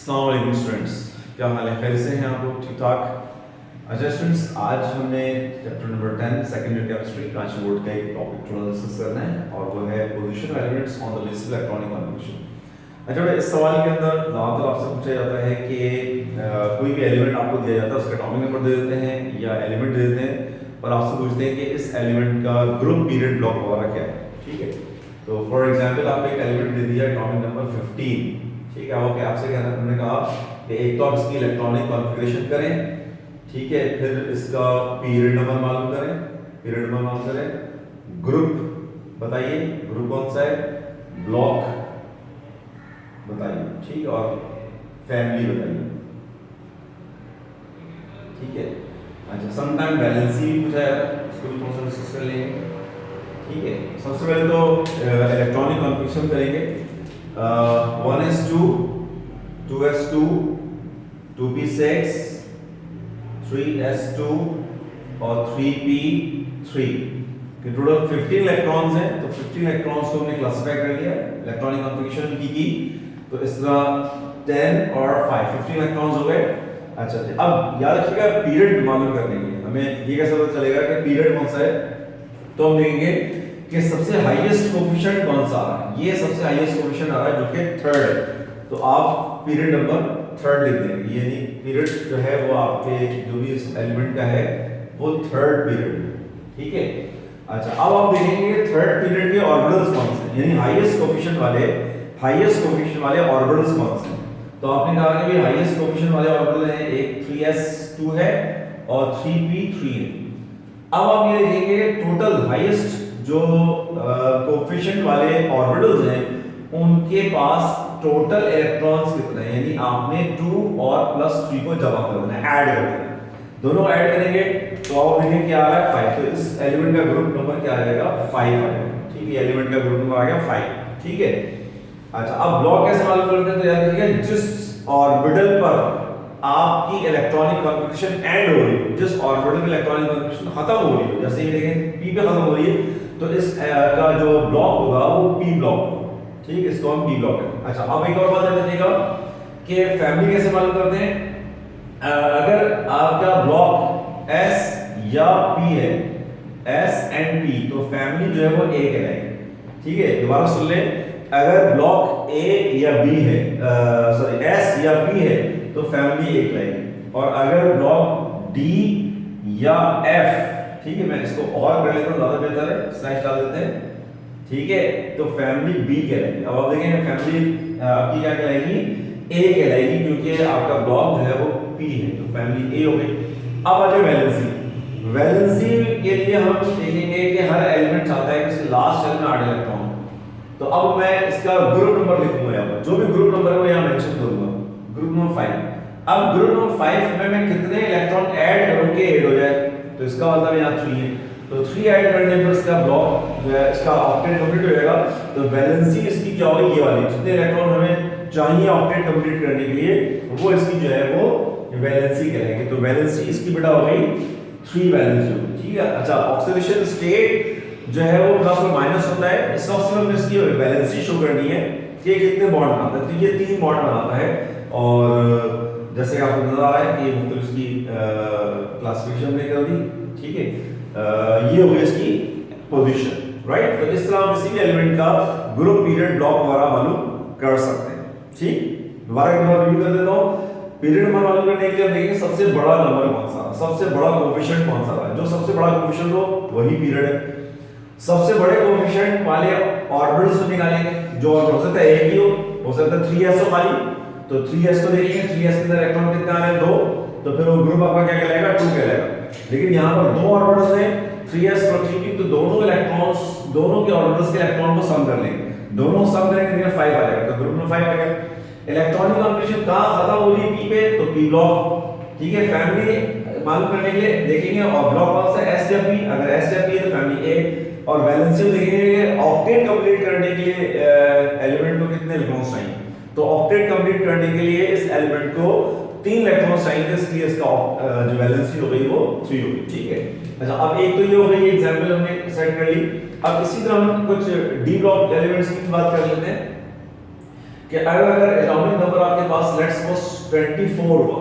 अस्सलाम वालेकुम स्टूडेंट्स, क्या हाल है? खैर से हैं आप लोग? ठीक ठाक? अच्छा स्टूडेंट्स, आज हमने chapter number 10 second year chemistry Karachi board का एक टॉपिक थोड़ा डिस्कस करना है और वो है position of elements on the basis of electronic configuration. अच्छा, इस सवाल के अंदर ज़्यादातर आपसे पूछा जाता है कि कोई भी एलिमेंट आपको दिया जाता है, उसका एटॉमिक नंबर दे देते हैं या एलिमेंट दे देते हैं और आपसे पूछते हैं कि इस एलिमेंट का ग्रुप पीरियड ब्लॉक वगैरह क्या है। ठीक है, तो फॉर एग्जांपल आपको एक एलिमेंट दे दिया एटॉमिक नंबर 15। ठीक है, ओके, आपसे कहना हमने कहा कि एक तो आप इसकी इलेक्ट्रॉनिक कॉन्फ़िगरेशन करें, ठीक है, फिर इसका पीरियड नंबर मालूम करें, ग्रुप बताइए, ग्रुप कौन सा है, ब्लॉक बताइए, ठीक है, और फैमिली बताइए। ठीक है, अच्छा, समटाइम बैलेंसी भी पूछा जाता है, इसको भी थोड़ा सा डिस्कस कर लेंगे। ठीक है, सबसे पहले तो इलेक्ट्रॉनिक कॉन्फ़िगरेशन करेंगे। 1s2, 2s2, 2p6, 3s2 और 3p3 के टोटल 15 इलेक्ट्रॉन्स हैं। तो 15 इलेक्ट्रॉन्स को हमने क्लासिफाई कर लिया, इलेक्ट्रॉनिक कॉन्फ़िगरेशन की। तो इस तरह 10 और 5 15 इलेक्ट्रॉन्स हो गए। अच्छा, अब याद रखिएगा पीरियड मालूम करने के लिए हमें ये कैसे पता चलेगा कि पीरियड कौन सा है। तो हम देखेंगे कि सबसे हाईएस्ट कोफिशिएंट कौन सा आ रहा है। ये सबसे हाईएस्ट कोफिशिएंट आ रहा है जो कि थर्ड है, तो आप पीरियड नंबर थर्ड लिख देंगे। यानी पीरियड जो है वो आपके जो भी इस एलिमेंट का है वो थर्ड पीरियड है। ठीक है, अच्छा, अब आप देखेंगे थर्ड पीरियड के ऑर्बिटल्स कौन से हैं, यानी हाईएस्ट कोफिशिएंट वाले ऑर्बिटल्स कौन से हैं। तो आपने कहा कि हाईएस्ट कोफिशिएंट वाले ऑर्बिटल हैं, एक 3s2 है और 3p3 है। अब आप ये देखेंगे टोटल हाईएस्ट जो कोफिशिएंट वाले ऑर्बिटल्स हैं उनके पास टोटल इलेक्ट्रॉन्स कितने हैं, यानी आपने 2 और +3 को जमा कर देना है, ऐड कर देना है। दोनों ऐड करेंगे तो आप देखेंगे क्या आ रहा है 5। तो इस एलिमेंट का ग्रुप नंबर क्या आ जाएगा, 5 आ जाएगा। ठीक है, एलिमेंट का ग्रुप नंबर आ गया 5। ठीक है, अच्छा, अब ब्लॉक कैसे मालूम करते हैं। तो याद रखिएगा जिस ऑर्बिटल पर आपकी इलेक्ट्रॉनिक कॉन्फ़िगरेशन एंड हो रही है, जिस ऑर्बिटल में इलेक्ट्रॉनिक कॉन्फ़िगरेशन खत्म हो रही है, जैसे ये देखें p पे खत्म हो रही है, तो इस का जो ब्लॉक होगा वो p ब्लॉक होगा। ठीक है, इसको हम p ब्लॉक करें। अच्छा, अब एक और बात याद रखिएगा कि फैमिली कैसे मालूम करते हैं। अगर आपका ब्लॉक s या p है, s एंड p, तो फैमिली जो है वो a कहलाएगी। ठीक है, दोबारा सुन लें, अगर ब्लॉक a या b है, s या p है तो फैमिली एक लाएगी, और अगर ब्लॉक d या f, ठीक है, मैं इसको और कर लेता हूं, ज्यादा बेहतर है, स्लैश डाल देते हैं। ठीक है, तो फैमिली b कहलाएगी। अब आप देखें फैमिली आपकी क्या कहलाएगी, a कहलाएगी, क्योंकि आपका ब्लॉक जो है वो p है, तो फैमिली a हो गई। अब आ जाए वैलेंसी के लिए हम देखेंगे कि हर एलिमेंट चाहता है कि इसके लास्ट शेल में 8 इलेक्ट्रॉन। तो अब मैं इसका ग्रुप नंबर लिखूंगा, यहाँ पर जो भी ग्रुप नंबर है वो यहाँ मेंशन करूंगा, ग्रुप नंबर 5। अब ग्रुप नंबर 5 में मैं कितने इलेक्ट्रॉन ऐड करूं कि 8 हो जाए, तो इसका मतलब यहाँ 3 है, तो 3 ऐड करने पर इसका ब्लॉक जो है इसका ऑक्टेट कंप्लीट हो जाएगा। तो वैलेंसी इसकी क्या होगी, ये वाली, जितने इलेक्ट्रॉन हमें चाहिए ऑक्टेट कंप्लीट करने के लिए वो इसकी जो है वो वैलेंसी करेंगे। तो वैलेंसी इसकी बेटा हो गई 3 वैलेंसी होगी। ठीक है, अच्छा, ऑक्सीडेशन स्टेट जो है वो प्लस और माइनस होता है। इस सबसे में इसकी वैलेंसी शो करनी है कि कितने बॉन्ड बनाता है, तो ये 3 बॉन्ड बनाता है। और जैसे आपको नजर आ रहा है कि ये मुख्तलिफ इसकी क्लासिफिकेशन में कर दी। ठीक है, ये हो गई इसकी पोजीशन, राइट। तो इस तरह हम किसी भी एलिमेंट का ग्रुप पीरियड ब्लॉक वगैरह मालूम कर सकते हैं। ठीक, दोबारा एक बार रिव्यू कर देता हूं। पीरियड नंबर मालूम करने के लिए हम देखेंगे सबसे बड़ा नंबर कौन सा, सबसे बड़ा कोएफिशिएंट कौन सा है। जो सबसे बड़ा कोएफिशिएंट हो वही पीरियड है। सबसे बड़े कोएफिशिएंट वाले ऑर्बिटल्स को निकालेंगे, जो हो सकता है एक ही हो सकता है 3s हो खाली, तो 3s को देखेंगे, 3s के अंदर इलेक्ट्रॉन कितने आ रहे हैं, 2, तो फिर वो ग्रुप आपका क्या कहलाएगा, 2 कहलाएगा। लेकिन यहाँ पर दो ऑर्बिटल्स हैं 3s और 3p, तो दोनों के ऑर्बिटल्स के इलेक्ट्रॉन को सम कर लेंगे, दोनों सम करेंगे तो 5 आ जाएगा, तो ग्रुप में 5 आ गया। इलेक्ट्रॉनिक कॉन्फ़िगरेशन कहां खत्म हो रही है, p पे, तो p ब्लॉक। ठीक है, फैमिली मालूम करने के लिए देखेंगे और ब्लॉक कौन सा, s या p, अगर s या p है तो फैमिली a। और वैलेंसी में देखेंगे ऑक्टेट कंप्लीट करने के लिए एलिमेंट को कितने इलेक्ट्रॉन्स चाहिए, तो ऑक्टेट कंप्लीट करने के लिए इस एलिमेंट को 3 इलेक्ट्रॉन्स चाहिए, इसलिए इसका जो वैलेंसी हो गई वो 3 हो गई। ठीक है, अच्छा, अब एक तो ये हो गई एग्जांपल हमने सेट कर ली। अब इसी तरह हम कुछ डी ब्लॉक एलिमेंट्स की बात कर लेते हैं कि अगर एटॉमिक नंबर आपके पास लेट नेक्स्ट सपोज 24 हुआ,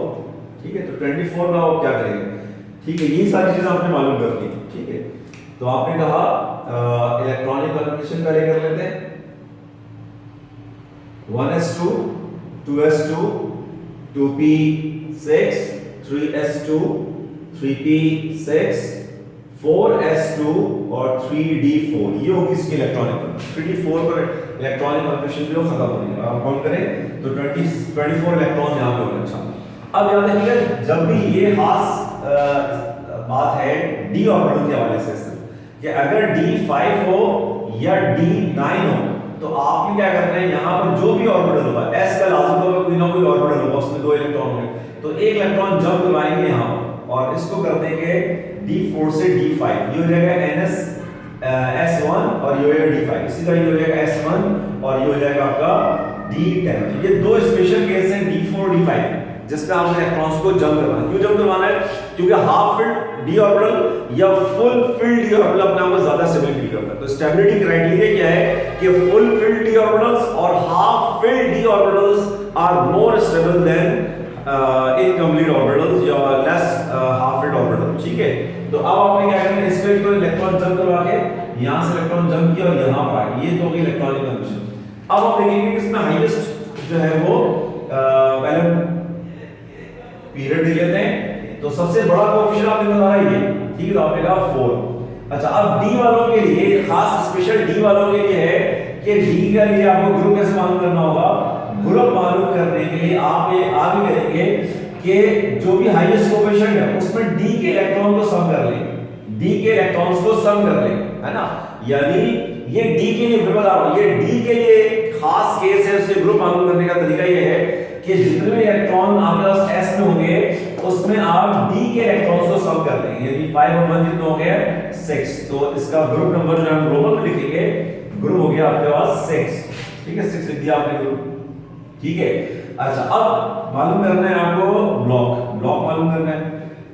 ठीक है, तो 24 का आप क्या करेंगे, ठीक है, यही सारी चीजें आपने मालूम कर ली, ठीक है। तो आपने कहा इलेक्ट्रॉनिक कन्फिगरेशन पहले कर लेते हैं, 1s2 2s2 2p6 3s2 3p6 4s2 और 3d4, ये होगी इसकी इलेक्ट्रॉनिक 3d4 पर इलेक्ट्रॉनिक कन्फिगरेशन जो खत्म हो गई। आप काउंट करें तो 24 इलेक्ट्रॉन यहां पे होंगे। अच्छा, अब याद रखिएगा जब भी ये खास बात है d ऑर्बिटल के हवाले से कि अगर d5 हो या d9 हो तो आप क्या करते हैं, यहां पर जो भी ऑर्बिटल होगा s का लाजिम होगा कोई ना कोई ऑर्बिटल होगा, उसमें 2 इलेक्ट्रॉन होंगे, तो एक इलेक्ट्रॉन जंप करवाएंगे यहां और इसको कर देंगे d4 से d5, ये हो जाएगा ns s1 और ये हो जाएगा d5, इसी तरह ये हो जाएगा s1 और ये हो जाएगा आपका d10। तो ये दो स्पेशल केस हैं d4 d5 जिसमें आपने इलेक्ट्रॉन्स को जंप करवाना है। क्यों जंप करवाना है, क्योंकि हाफ फिल्ड d ऑर्बिटल या फुल फिल्ड d ऑर्बिटल अपने आप को ज्यादा स्टेबल फील करता है। तो स्टेबिलिटी क्राइटेरिया क्या है कि फुल फिल्ड d ऑर्बिटल्स और half filled d orbitals are more stable than incomplete orbitals या लेस हाफ फिल्ड ऑर्बिटल, ठीक है। तो अब आपने क्या करना है, इसमें तो इलेक्ट्रॉन जंप करवा के यहां से इलेक्ट्रॉन जंप किया और यहां पर आ गया, ये तो होगी इलेक्ट्रॉनिक कन्फिगरेशन। अब आप देखेंगे कि इसमें हाईएस्ट जो है वो पहले पीरियड दे लेते हैं, तो सबसे बड़ा कोएफिशिएंट आपने बता रहा है ये, ठीक है, तो आपने कहा 4। अच्छा, अब डी वालों के लिए खास स्पेशल डी वालों के लिए है कि डी के लिए आपको ग्रुप कैसे मालूम करना होगा। ग्रुप मालूम करने के लिए आप ये आगे करेंगे कि जो भी हाईएस्ट कोएफिशिएंट है उसमें डी के इलेक्ट्रॉन को सम कर लें, डी के इलेक्ट्रॉन्स को सम कर लें, है ना। यानी ये डी के लिए बता रहा हूं, ये डी के लिए खास केस है, उसके ग्रुप मालूम करने का तरीका ये है कि जितने भी इलेक्ट्रॉन आपके पास s में होंगे उसमें आप d के इलेक्ट्रॉन्स को सम कर लेंगे, यानी 5 और 1 कितना हो गया 6, तो इसका ग्रुप नंबर जो हम रोमन में लिखेंगे, ग्रुप हो गया आपके पास 6, ठीक है, 6 लिख दिया आपने ग्रुप, ठीक है। अच्छा, अब मालूम करना है आपको ब्लॉक मालूम करना है,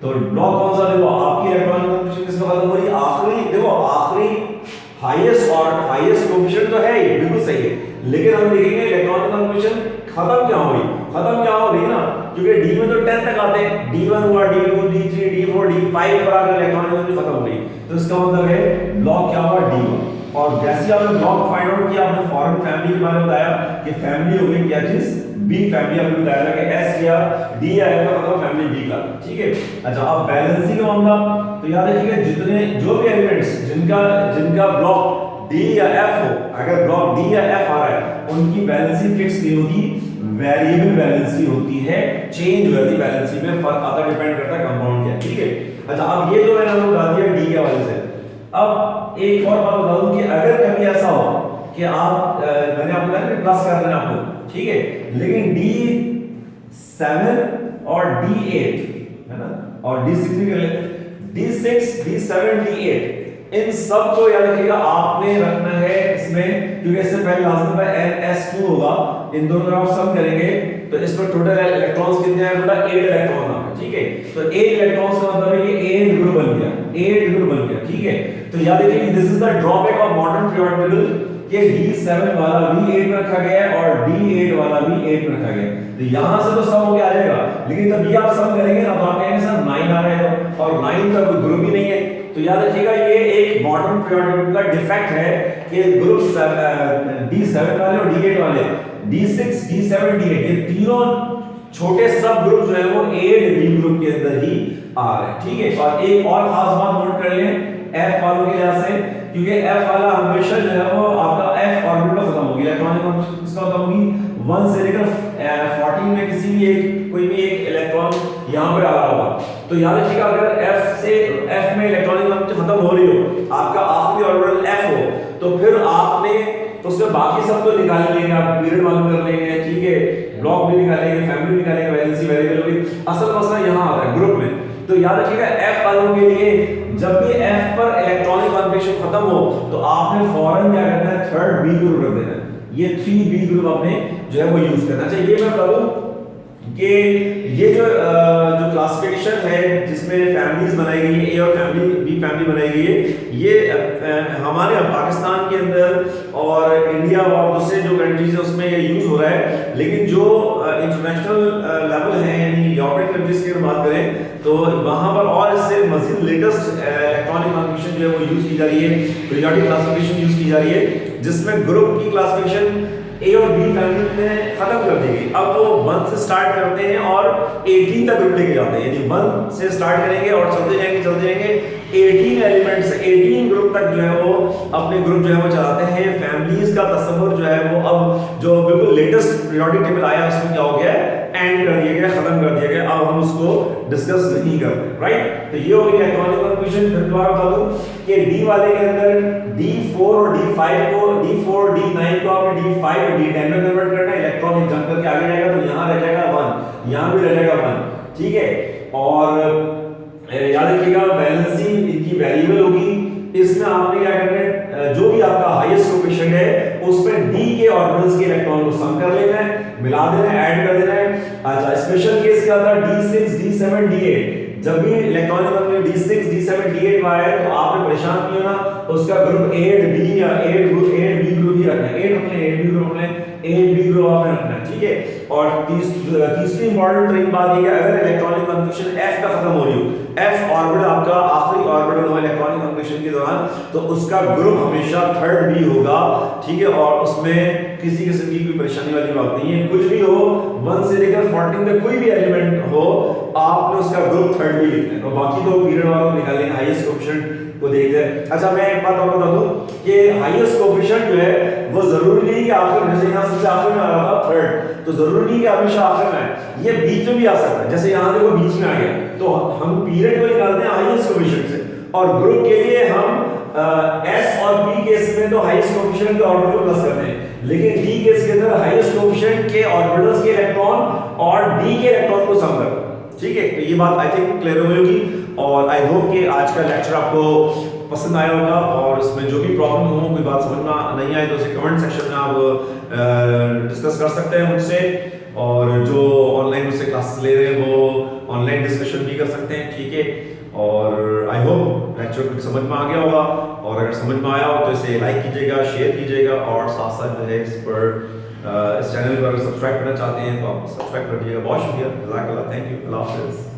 तो ब्लॉक कौन सा, देखो आपकी इलेक्ट्रॉनिक कन्फिगरेशन किस वक्त खत्म हो रही है, आखिरी, देखो आखिरी हाईएस्ट कोएफिशिएंट तो है ये बिल्कुल सही है, लेकिन हम लिखेंगे इलेक्ट्रॉनिक कन्फिगरेशन खत्म क्या हो रही ना, क्योंकि डी में तो 10 तक आते हैं, d1 हुआ d2 d3 d4 d5 पर आकर इलेक्ट्रॉनिक कन्फिगरेशन खत्म हो गई, तो इसका मतलब है ब्लॉक क्या हुआ d1। और जैसे ही आपने ब्लॉक फाइंड आउट किया, आपने फॉरेन फैमिली के बारे में बताया कि फैमिली हो गई क्या चीज, बी फैमिली, आपने बताया कि एस किया डी आएगा तो मतलब फैमिली बी का, ठीक है। अच्छा, अब बैलेंसिंग का मामला, तो याद रखिएगा जितने जो भी एलिमेंट्स जिनका ब्लॉक डी या एफ हो, अगर ब्लॉक डी या एफ आ रहा है उनकी बैलेंसिंग फिक्स नहीं होती, वेरिएबल बैलेंसिंग होती है, चेंज हो जाती है बैलेंसिंग में, फर्क आता डिपेंड करता है कंपाउंड क्या, ठीक है। अच्छा, अब ये तो मैंने आपको बता दिया डी के हवाले से। अब एक और बात बता दूं कि अगर कभी ऐसा हो कि आप मैंने आपको बताया कि प्लस कर देना आपको, ठीक है, लेकिन D7 और D8 है ना, और D6 भी कर लेते हैं, D6 D7 D8 इन सब को याद रखिएगा आपने रखना है इसमें, क्योंकि इससे पहले लाजिम है NS2 होगा, इन दोनों का आप सम करेंगे तो इस पर टोटल इलेक्ट्रॉन्स कितने आए बेटा, 8 इलेक्ट्रॉन आए, ठीक है। तो 8 इलेक्ट्रॉन्स का मतलब है कि 8 ग्रुप बन गया, 8 ग्रुप बन गया, ठीक है। तो याद रखिए this is the drawback of modern periodic table कि D7 वाला भी 8 में रखा गया है और D8 वाला भी 8 में रखा गया है, तो यहां से तो सम हो के आ जाएगा, लेकिन जब ये आप सम करेंगे ना तो आप कहेंगे सर 9 आ रहा है और 9 का कोई ग्रुप ही नहीं है। तो याद रखिएगा ये एक मॉडर्न पीरियोडिक का डिफेक्ट है कि ग्रुप D7 वाले और D8 वाले, D6 D7 D8 ये तीनों छोटे सब ग्रुप जो है वो 8 ग्रुप के अंदर ही आ रहे हैं, ठीक है। और एक और खास बात नोट कर लें F वालों के लिहाज से, क्योंकि F वाला हमेशा जो है वो आपका F ऑर्बिटल में खत्म होगी, इलेक्ट्रॉनिक कन्फिगरेशन किसका खत्म होगी, 1 से लेकर 14 में किसी भी कोई भी एक इलेक्ट्रॉन यहां पे आ रहा होगा, तो याद रखिएगा अगर F में इलेक्ट्रॉनिक कन्फिगरेशन खत्म हो रही हो, आपका आखिरी ऑर्बिटल F हो, तो फिर आपने तो उससे बाकी सब तो निकाल लेंगे, आप पीरियड मालूम कर लेंगे, ठीक है, ब्लॉक भी निकालेंगे, फैमिली निकालेंगे, वैलेंसी वेरिएबल होगी, असल मसला यहां आता है ग्रुप में। तो याद रखिएगा F वालों के लिए जब भी F पर इलेक्ट्रॉनिक कन्फिगरेशन खत्म हो तो आपने फौरन क्या करना है, थर्ड B ग्रुप रख देना है, ये 3B ग्रुप आपने जो है वो यूज करना चाहिए। ये मैं बता दूं कि ये जो क्लासिफिकेशन है जिसमें फैमिलीज बनाई गई है, ए और बी फैमिली बनाई गई है, ये हमारे पाकिस्तान के अंदर और इंडिया और दूसरे जो कंट्रीज है उसमें ये यूज हो रहा है, लेकिन जो इंटरनेशनल लेवल है यानी यूरोपियन कंट्रीज की बात करें तो वहां पर और इससे मजीद लेटेस्ट इलेक्ट्रॉनिक क्लासिफिकेशन जो है वो यूज की जा रही है, पीरियोडिक क्लासिफिकेशन यूज की जा रही है, जिसमें ग्रुप की क्लासिफिकेशन ए और बी फैमिली में खत्म कर दी गई। अब वो 1 से स्टार्ट करते हैं और 18 तक ग्रुप लेके जाते हैं, यानी 1 से स्टार्ट करेंगे और चलते जाएंगे 18 एलिमेंट्स 18 ग्रुप तक जो है वो अपने ग्रुप जो है वो चलाते हैं। फैमिलीज का तस्वर जो है वो अब जो बिल्कुल लेटेस्ट पीरियोडिक टेबल आया उसमें क्या हो गया है, एंड कर दिया गया, खत्म कर दिया गया, अब हम उसको डिस्कस नहीं करते, राइट। तो ये हो गया इलेक्ट्रॉनिक कंफ्यूजन। फिर दोबारा बता दूं कि डी वाले के अंदर D4 और D5 को, D4 D9 को आपने D5 और D10 में कन्वर्ट करना है, इलेक्ट्रॉनिक जंप करके आगे जाएगा तो यहां रह जाएगा 1, यहां भी रह जाएगा 1, ठीक है। और याद रखिएगा बैलेंसिंग इनकी वेरिएबल होगी, इसमें आपने क्या करना है, जो भी आपका हाईएस्ट कोएफिशिएंट है उसमें d के ऑर्बिटल्स के इलेक्ट्रॉन को सम कर लेना है, मिला देना है, ऐड कर देना है। अच्छा स्पेशल केस क्या था, D6 D7 D8, जब भी इलेक्ट्रॉनिक में D6 D7 D8 आया है तो आपने परेशान नहीं होना, उसका ग्रुप 8B या 8B ग्रुप ही रखना है, 8 अपने 8B ग्रुप अपने 8B ग्रुप आपने रखना है, ठीक है। और तीसरी इंपॉर्टेंट ट्रिक बात ये है, अगर इलेक्ट्रॉनिक कन्फर्मेशन F का खत्म हो रही हो, F ऑर्बिटल आपका आखिरी ऑर्बिटल हो इलेक्ट्रॉनिक कन्फर्मेशन के दौरान, तो उसका ग्रुप हमेशा 3rd B होगा, ठीक है। और उसमें किसी किस्म की कोई परेशानी वाली बात नहीं है, कुछ भी हो 1 से लेकर 14 तक कोई भी एलिमेंट हो आपने उसका ग्रुप 3rd B लिखना है, और बाकी तो पीरियड वालों को निकालेंगे, हाईएस्ट कोएफिशिएंट को देखते हैं। अच्छा मैं एक बात और बता दूं कि हाईएस्ट कोएफिशिएंट जो है वो जरूरी नहीं कि आखिर में, जैसे यहां सबसे आखिर में आ रहा था 3rd, तो जरूरी नहीं कि हमेशा आखिर में आए, ये बीच में भी आ सकता है, जैसे यहां देखो बीच में आ गया, तो हम पीरियड को निकालते हैं हाईएस्ट कोएफिशिएंट से, और ग्रुप के लिए हम S और P केस में तो हाईएस्ट कोएफिशिएंट के ऑर्बिटल प्लस करते हैं, लेकिन D केस के अंदर हाईएस्ट कोएफिशिएंट के ऑर्बिटल्स के इलेक्ट्रॉन और D के इलेक्ट्रॉन को सम करते हैं, ठीक है। तो ये बात आई थिंक क्लियर हो होगी, और आई होप कि आज का लेक्चर आपको पसंद आया होगा, और इसमें जो भी प्रॉब्लम हो, कोई बात समझ में नहीं आए तो उसे कमेंट सेक्शन में आप डिस्कस कर सकते हैं मुझसे, और जो ऑनलाइन मुझसे क्लासेस ले रहे हैं वो ऑनलाइन डिस्कशन भी कर सकते हैं, ठीक है। और आई होप लेक्चर समझ में आ गया होगा, और अगर समझ में आया हो तो इसे लाइक कीजिएगा, शेयर कीजिएगा, और साथ साथ जो है इस चैनल पर अगर सब्सक्राइब करना चाहते हैं तो आप सब्सक्राइब कर दीजिएगा। बहुत शुक्रिया, जज़ाकल्लाह, थैंक यू, अल्लाह हाफ़िज़।